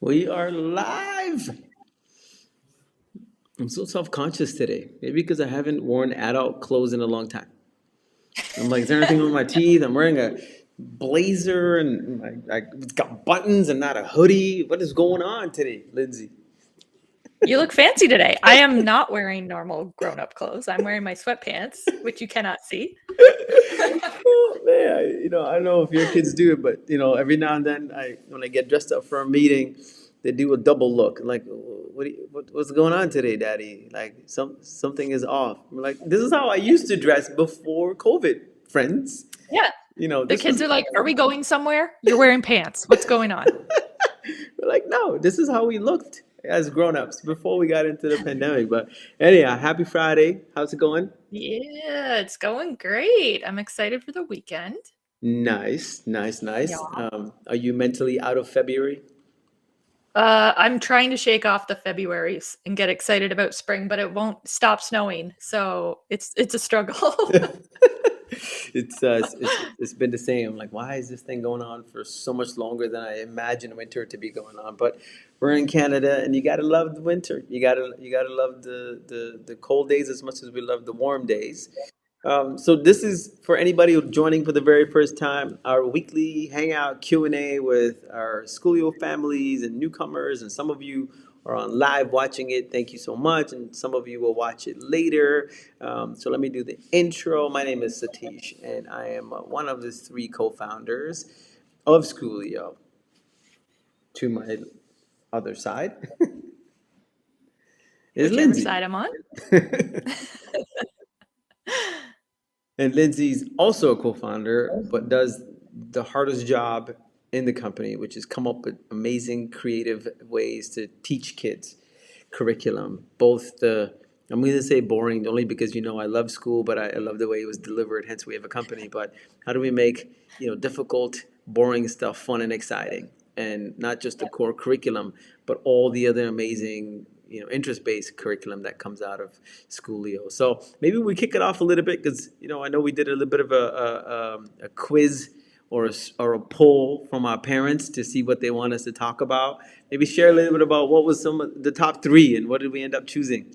We are live. I'm so self-conscious today. Maybe because I haven't worn adult clothes in a long time. I'm like, is there anything on my teeth? I'm wearing a blazer and it's got buttons and not a hoodie. What is going on today, Lindsey? You look fancy today. I am not wearing normal grown-up clothes. I'm wearing my sweatpants, which you cannot see. Oh man, I don't know if your kids do it, but every now and then, when I get dressed up for a meeting, they do a double look. Like, what's going on today, Daddy? Like, something is off. I'm like, this is how I used to dress before COVID, friends. Yeah. The This kids was are like, "Are we going somewhere? You're wearing pants. What's going on?" we're like, no, this is how we looked as grown-ups before we got into the pandemic. But anyhow, happy Friday. How's it going? Yeah, it's going great. I'm excited for the weekend. Nice, nice, Yeah. nice. Are you mentally out of February? I'm trying to shake off the Februarys and get excited about spring, but it won't stop snowing, so it's a struggle. It's been the same. I'm like, why is this thing going on for so much longer than I imagined winter to be going on? But we're in Canada, and you gotta love the winter. You gotta love the cold days as much as we love the warm days. So this is for anybody who joining for the very first time, our weekly hangout Q&A with our Schoolio families and newcomers, and some of you are on live watching it. Thank you so much, and some of you will watch it later. So let me do the intro. My name is Sathish, and I am one of the three co-founders of Schoolio. To my other side is Whichever Lindsey. side I'm on. And Lindsay's also a co-founder, but does the hardest job in the company, which is come up with amazing creative ways to teach kids curriculum. I'm going to say boring only because I love school, but I love the way it was delivered. Hence, we have a company. But how do we make difficult, boring stuff fun and exciting, and not just the core curriculum, but all the other amazing interest-based curriculum that comes out of Schoolio. So maybe we kick it off a little bit because I know we did a little bit of a quiz or a poll from our parents to see what they want us to talk about. Maybe share a little bit about what was some of the top three and what did we end up choosing?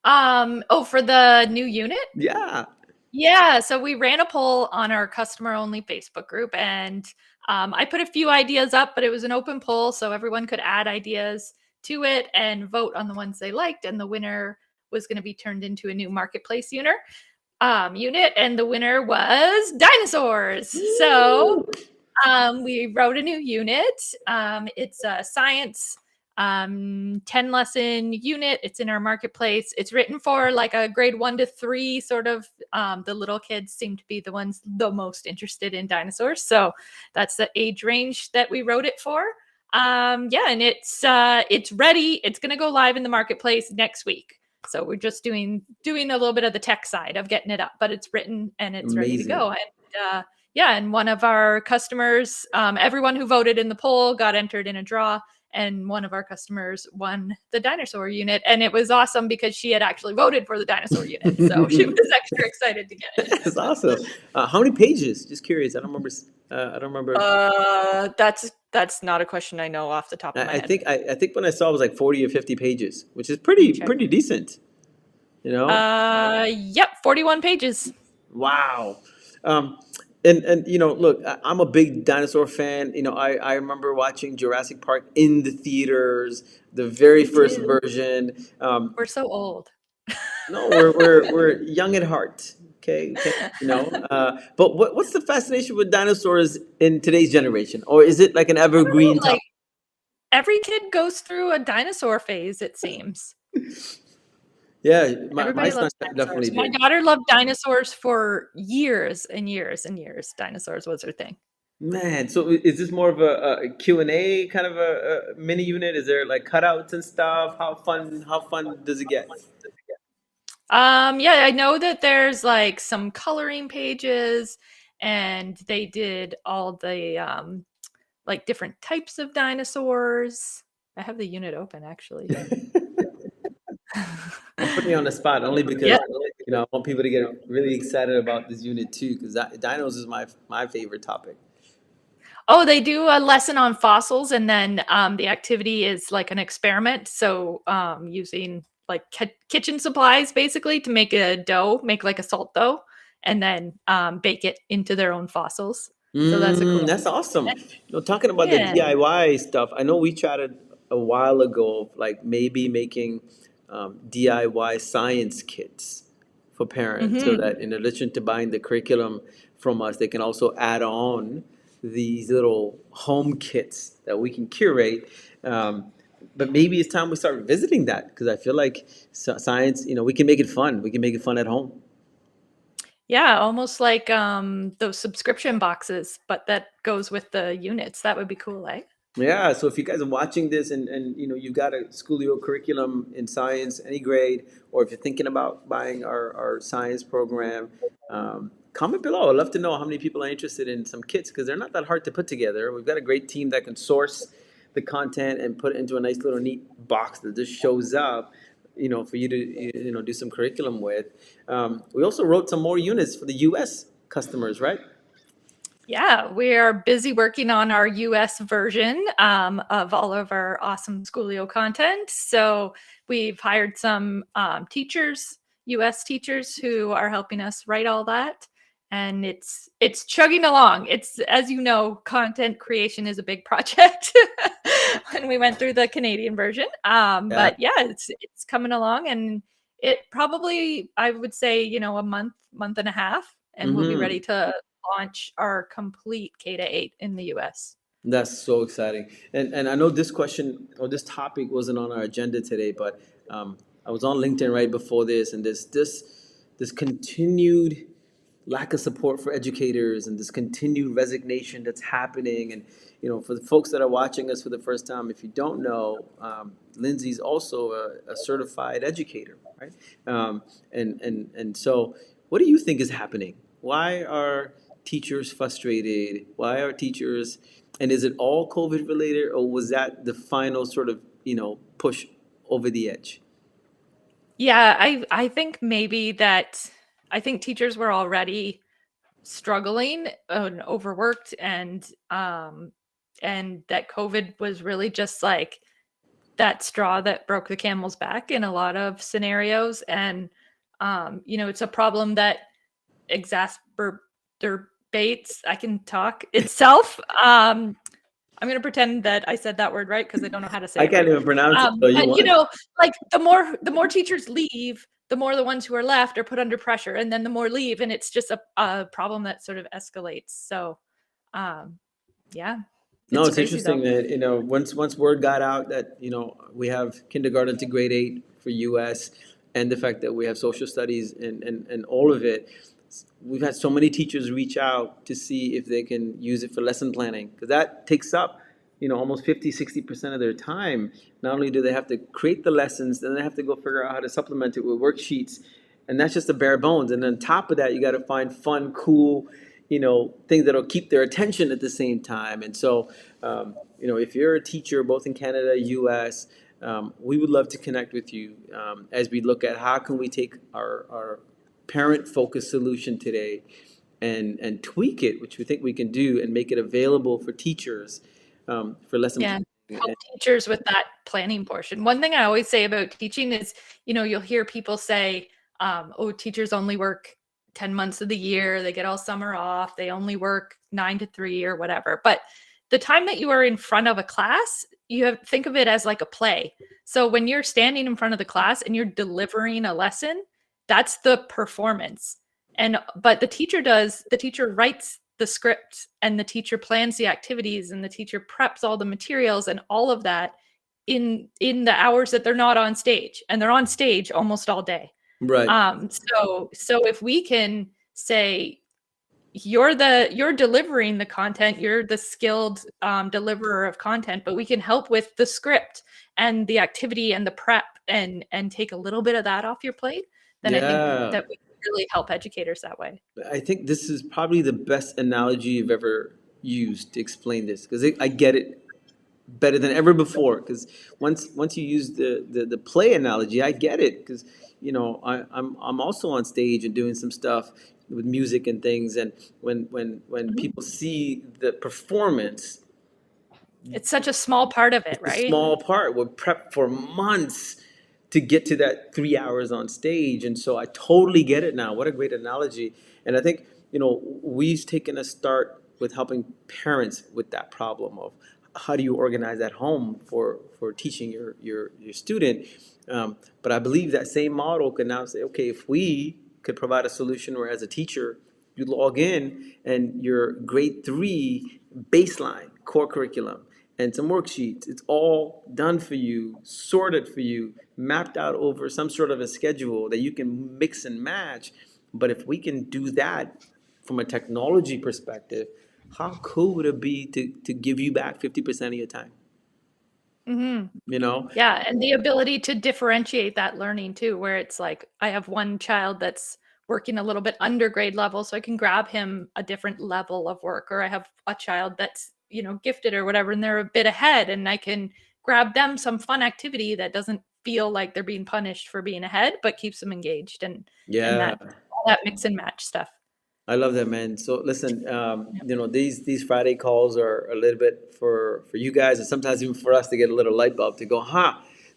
For the new unit? Yeah. Yeah, so we ran a poll on our customer only Facebook group, and I put a few ideas up, but it was an open poll, so everyone could add ideas to it and vote on the ones they liked. And the winner was going to be turned into a new marketplace unit, and the winner was Dinosaurs. So we wrote a new unit. It's a science 10 lesson unit. It's in our marketplace. It's written for like a grade 1 to 3 sort of. The little kids seem to be the ones the most interested in dinosaurs. So that's the age range that we wrote it for. Yeah, and it's ready. It's going to go live in the marketplace next week. So we're just doing a little bit of the tech side of getting it up, but it's written and it's ready to go. Amazing. And yeah, and one of our customers, everyone who voted in the poll got entered in a draw, and one of our customers won the dinosaur unit, and it was awesome because she had actually voted for the dinosaur unit, so she was extra excited to get it. That's awesome. How many pages? Just curious. I don't remember. I don't remember. That's not a question I know off the top of my I head. think I think when I saw it was like 40 or 50 pages, which is Let me pretty check. pretty decent. You know. Yep, 41 pages. Wow. Um, and look, I'm a big dinosaur fan. I remember watching Jurassic Park in the theaters, the very Me first too. version. We're so old. No, we're young at heart. Okay, okay. But what's the fascination with dinosaurs in today's generation, or is it like an I don't evergreen know, topic? like every kid goes through a dinosaur phase, it seems. Yeah, my Everybody son loves dinosaurs. definitely My did. daughter loved dinosaurs for years and years and years. Dinosaurs was her thing. Man, so is this more of a Q&A kind of a mini unit? Is there like cutouts and stuff? How fun does it get? Yeah, I know that there's like some coloring pages, and they did all the like different types of dinosaurs. I have the unit open actually. I'm putting you on the spot only because Yeah. I want people to get really excited about this unit too because dinos is my favorite topic. Oh, they do a lesson on fossils, and then the activity is like an experiment. So using like kitchen supplies basically to make a dough, make like a salt dough, and then bake it into their own fossils. So that's a cool. That's awesome. Talking about the Yeah. DIY stuff, I know we chatted a while ago, like maybe making DIY science kits for parents, so Hmm. that in addition to buying the curriculum from us, they can also add on these little home kits that we can curate. Um, but maybe it's time we start visiting that, because I feel like science, we can make it fun. We can make it fun at home. Yeah, almost like those subscription boxes, but that goes with the units. That would be cool, eh? Yeah, so if you guys are watching this and you've got a Schoolio curriculum in science, any grade, or if you're thinking about buying our science program, comment below. I'd love to know how many people are interested in some kits, because they're not that hard to put together. We've got a great team that can source the content and put it into a nice little neat box that just shows up, for you to do some curriculum with. We also wrote some more units for the U.S. customers, right? Yeah, we are busy working on our US version of all of our awesome Schoolio content. So we've hired some teachers, US teachers, who are helping us write all that. And it's chugging along. It's, as you know, content creation is a big project when we went through the Canadian version. Yeah. But yeah, it's coming along, and it probably, I would say, a month and a half, and we'll be ready Mm-hmm. to launch our complete K to 8 in the US. That's so exciting. And I know this question or this topic wasn't on our agenda today, but I was on LinkedIn right before this, and this continued lack of support for educators and this continued resignation that's happening. And for the folks that are watching us for the first time, if you don't know, Lindsay's also a certified educator, right? And so, what do you think is happening? Why are teachers frustrated? Why are teachers, and is it all COVID related, or was that the final sort of push over the edge? Yeah, I think maybe that I think teachers were already struggling and overworked, and that COVID was really just like that straw that broke the camel's back in a lot of scenarios. And it's a problem that exacerbates, I can talk, itself. I'm going to pretend that I said that word right because I don't know how to say I it can't right. even pronounce it, so you But won. like the more teachers leave, the more the ones who are left are put under pressure, and then the more leave, and it's just a problem that sort of escalates. So, um, yeah, No, it's it's crazy interesting though. that once word got out that we have kindergarten to grade 8 for U.S., and the fact that we have social studies and all of it, we've had so many teachers reach out to see if they can use it for lesson planning, because that takes up almost 50-60% of their time. Not only do they have to create the lessons, then they have to go figure out how to supplement it with worksheets, and that's just the bare bones. And on top of that, you got to find fun, cool, things that'll keep their attention at the same time. And so, if you're a teacher both in Canada, U.S., we would love to connect with you as we look at how can we take our parent-focused solution today and tweak it, which we think we can do, and make it available for teachers for lesson Yeah. planning. Help teachers with that planning portion. One thing I always say about teaching is, you'll hear people say, oh, teachers only work 10 months of the year. They get all summer off. They only work 9 to 3 or whatever. But the time that you are in front of a class, think of it as like a play. So when you're standing in front of the class and you're delivering a lesson, that's the performance. But the teacher writes the script, and the teacher plans the activities, and the teacher preps all the materials and all of that in the hours that they're not on stage, and they're on stage almost all day. Right. So if we can say, you're delivering the content, you're the skilled deliverer of content, but we can help with the script and the activity and the prep, and take a little bit of that off your plate, then I think Yeah. that we can really help educators that way. I think this is probably the best analogy you've ever used to explain this, because I get it better than ever before. Because once you use the play analogy, I get it. Because I'm also on stage and doing some stuff. with music and things. And when Mhm. people see the performance, It's such a small part of it, it's a right? small part. We're prepped for months to get to that 3 hours on stage. And so I totally get it now. What a great analogy. And I think, we've taken a start with helping parents with that problem of how do you organize at home for teaching your student. But I believe that same model can now say, okay, if we could provide a solution where as a teacher, you log in and your grade 3 baseline core curriculum and some worksheets. It's all done for you, sorted for you, mapped out over some sort of a schedule that you can mix and match. But if we can do that from a technology perspective, how cool would it be to give you back 50% of your time? Hmm. You know? Yeah, and the ability to differentiate that learning too, where it's like I have one child that's working a little bit under grade level, so I can grab him a different level of work, or I have a child that's, gifted or whatever, and they're a bit ahead, and I can grab them some fun activity that doesn't feel like they're being punished for being ahead, but keeps them engaged and Yeah. that all that mix and match stuff. I love that, man. So listen, these Friday calls are a little bit for you guys, and sometimes even for us to get a little light bulb to go, huh?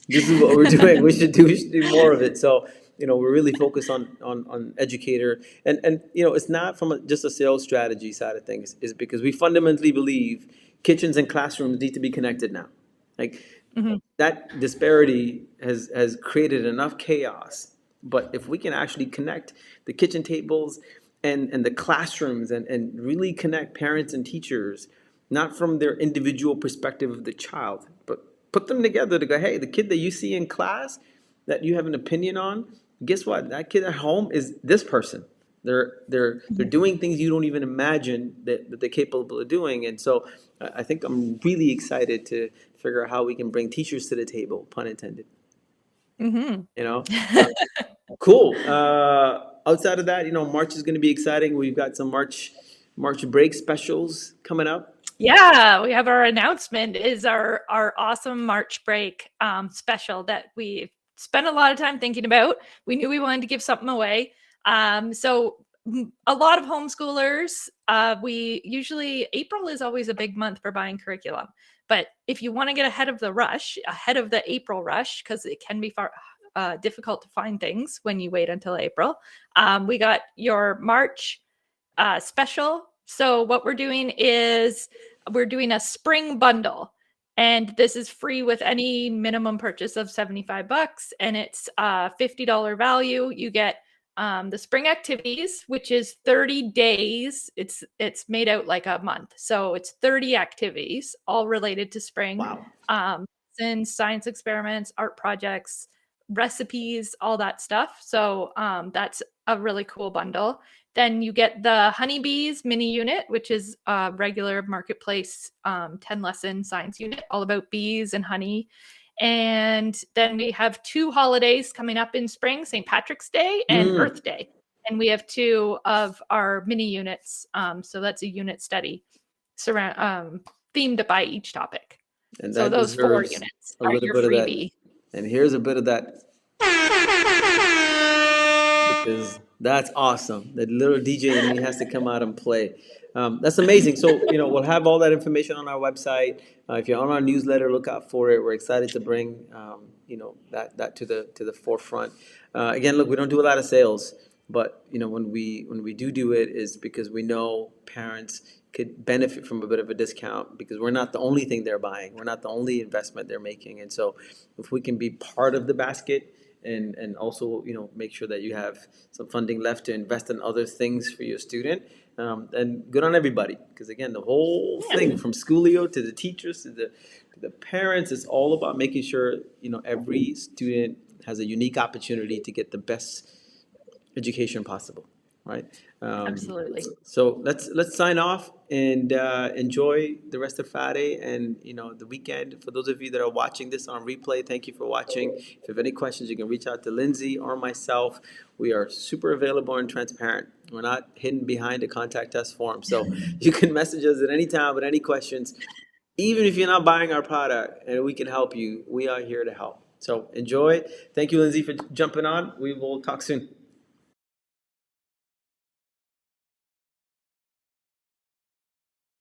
This is what we're doing. We should do more of it. So we're really focused on educator, and it's not from just a sales strategy side of things. Is because we fundamentally believe kitchens and classrooms need to be connected now. Like Mhm. that disparity has created enough chaos. But if we can actually connect the kitchen tables and the classrooms and really connect parents and teachers, not from their individual perspective of the child, but put them together to go, hey, the kid that you see in class that you have an opinion on, guess what? That kid at home is this person. They're Mhm. doing things you don't even imagine that they're capable of doing. And so I think I'm really excited to figure out how we can bring teachers to the table, pun intended. Mhm. You know, uh, cool. Outside of that, March is going to be exciting. We've got some March break specials coming up. Yeah, we have our announcement is our awesome March break special that we spent a lot of time thinking about. We knew we wanted to give something away. A lot of homeschoolers, we usually April is always a big month for buying curriculum. But if you want to get ahead of the rush, ahead of the April rush, because it can be far difficult to find things when you wait until April, we got your March special. So what we're doing is we're doing a spring bundle, and this is free with any minimum purchase of 75 bucks, and it's $50 value. You get the spring activities, which is 30 days. It's made out like a month, so it's 30 activities all related to spring. Wow. And science experiments, art projects, recipes, all that stuff. So that's a really cool bundle. Then you get the honeybees mini unit, which is a regular marketplace 10 lesson science unit, all about bees and honey. And then we have two holidays coming up in spring, St. Patrick's Day and Mm, Earth Day. And we have two of our mini units. So that's a unit study surround, themed by each topic. and So that those four deserves units a are little your bit of that. freebie. And here's a bit of that because that's awesome. That little DJ in me has to come out and play. That's amazing. So, we'll have all that information on our website. If you're on our newsletter, look out for it. We're excited to bring, that to the forefront. Again, look, we don't do a lot of sales, but when we do it is because we know parents could benefit from a bit of a discount because we're not the only thing they're buying. We're not the only investment they're making. And so, if we can be part of the basket and also make sure that you have some funding left to invest in other things for your student, and good on everybody because again the whole Yeah, thing from Schoolio to the teachers to the parents is all about making sure every student has a unique opportunity to get the best education possible, right? absolutely. So let's sign off and enjoy the rest of Friday and the weekend. For those of you that are watching this on replay, thank you for watching. If you have any questions, you can reach out to Lindsey or myself. We are super available and transparent. We're not hidden behind a contact us form, so you can message us at any time with any questions. Even if you're not buying our product and we can help you, we are here to help. So enjoy. Thank you, Lindsey, for jumping on. We will talk soon.